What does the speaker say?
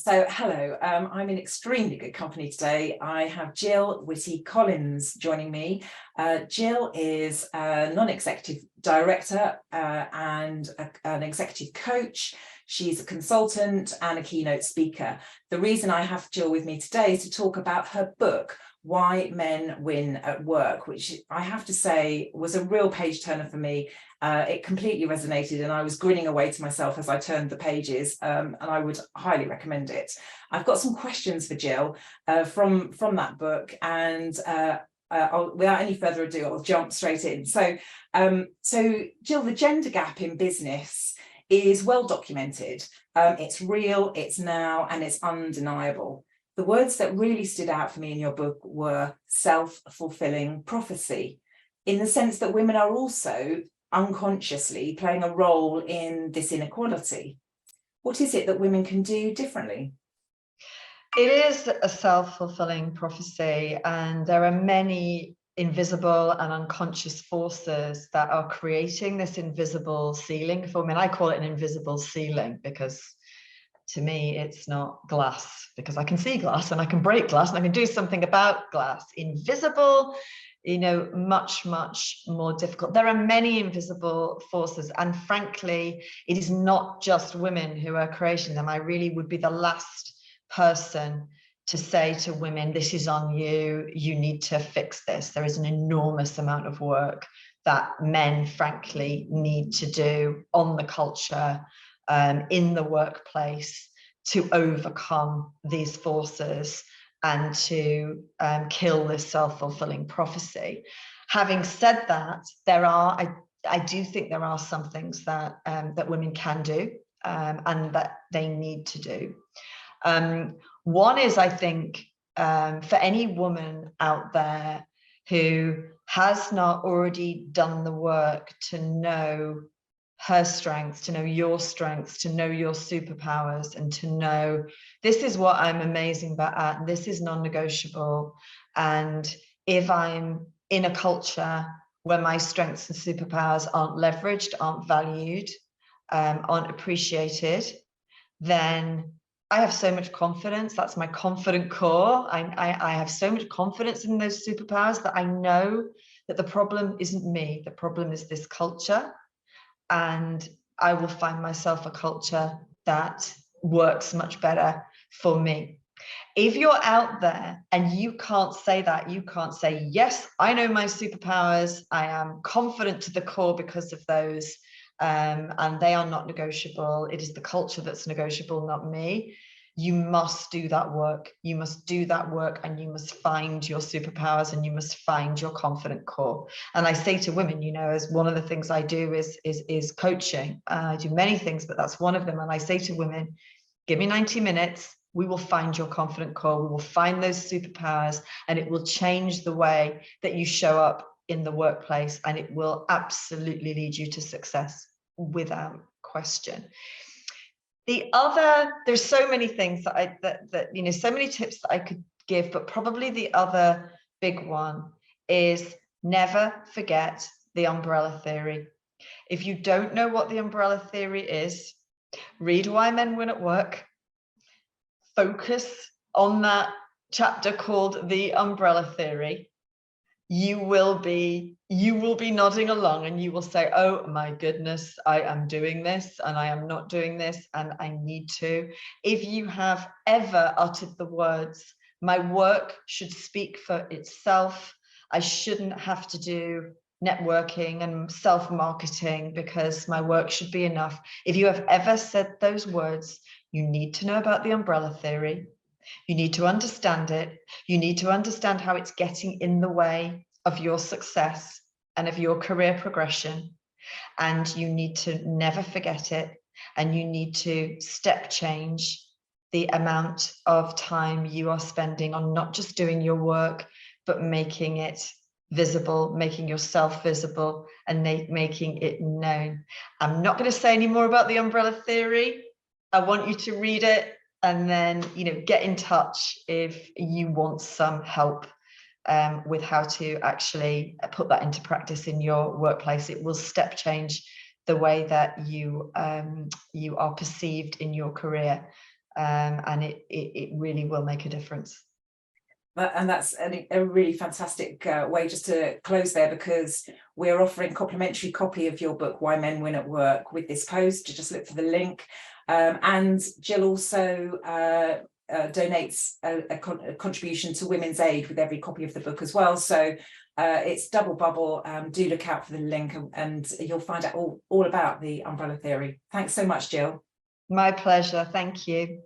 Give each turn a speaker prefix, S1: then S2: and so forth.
S1: Hello, I'm in extremely good company today. I have Gill Whitty-Collins joining me. Gill is a non-executive director and an executive coach. She's a consultant and a keynote speaker. The reason I have Gill with me today is to talk about her book, Why Men Win at Work, which I have to say was a real page turner for me. It completely resonated and I was grinning away to myself as I turned the pages, and I would highly recommend it. I've got some questions for Gill from that book, and without any further ado, I'll jump straight in. So Gill, the gender gap in business is well documented. It's real, it's now, and it's undeniable. The words that really stood out for me in your book were self-fulfilling prophecy, in the sense that women are also unconsciously playing a role in this inequality. What is it that women can do differently?
S2: It is a self-fulfilling prophecy, and there are many invisible and unconscious forces that are creating this invisible ceiling for women. I call it an invisible ceiling because to me it's not glass, because I can see glass and I can break glass and I can do something about glass. Invisible, much more difficult. There are many invisible forces, and frankly it is not just women who are creating them. I really would be the last person to say to women, this is on you, you need to fix this. There is an enormous amount of work that men frankly need to do on the culture, in the workplace, to overcome these forces and to kill this self-fulfilling prophecy. Having said that, I do think there are some things that that women can do and that they need to do. One is, I think, for any woman out there who has not already done the work to know her strengths, to know your strengths, to know your superpowers, and to know this is what I'm amazing at, and this is non-negotiable. And if I'm in a culture where my strengths and superpowers aren't leveraged, aren't valued, aren't appreciated, then I have so much confidence. That's my confident core. I have so much confidence in those superpowers that I know that the problem isn't me. The problem is this culture. And I will find myself a culture that works much better for me. If you're out there and you can't say that, you can't say, yes, I know my superpowers, I am confident to the core because of those, and they are not negotiable. It is the culture that's negotiable, not me. You must do that work. You must do that work, and you must find your superpowers, and you must find your confident core. And I say to women, as one of the things I do is coaching. I do many things, but that's one of them. And I say to women, give me 90 minutes. We will find your confident core. We will find those superpowers, and it will change the way that you show up in the workplace, and it will absolutely lead you to success without question. There's so many things that so many tips that I could give, but probably the other big one is never forget the umbrella theory. If you don't know what the umbrella theory is, read Why Men Win at Work, focus on that chapter called The Umbrella Theory. You will be nodding along and you will say, oh my goodness, I am doing this and I am not doing this and I need to. If you have ever uttered the words, my work should speak for itself, I shouldn't have to do networking and self-marketing because my work should be enough. If you have ever said those words, you need to know about the umbrella theory. You need to understand it. You need to understand how it's getting in the way of your success and of your career progression. And you need to never forget it. And you need to step change the amount of time you are spending on not just doing your work, but making it visible, making yourself visible, and making it known. I'm not going to say any more about the umbrella theory. I want you to read it. And then, get in touch if you want some help with how to actually put that into practice in your workplace. It will step change the way that you are perceived in your career. and it really will make a difference.
S1: And that's a really fantastic way just to close there, because we're offering a complimentary copy of your book, Why Men Win at Work, with this post. Just look for the link. And Gill also donates a contribution to Women's Aid with every copy of the book as well. So it's double bubble. Do look out for the link, and you'll find out all about the umbrella theory. Thanks so much, Gill.
S2: My pleasure. Thank you.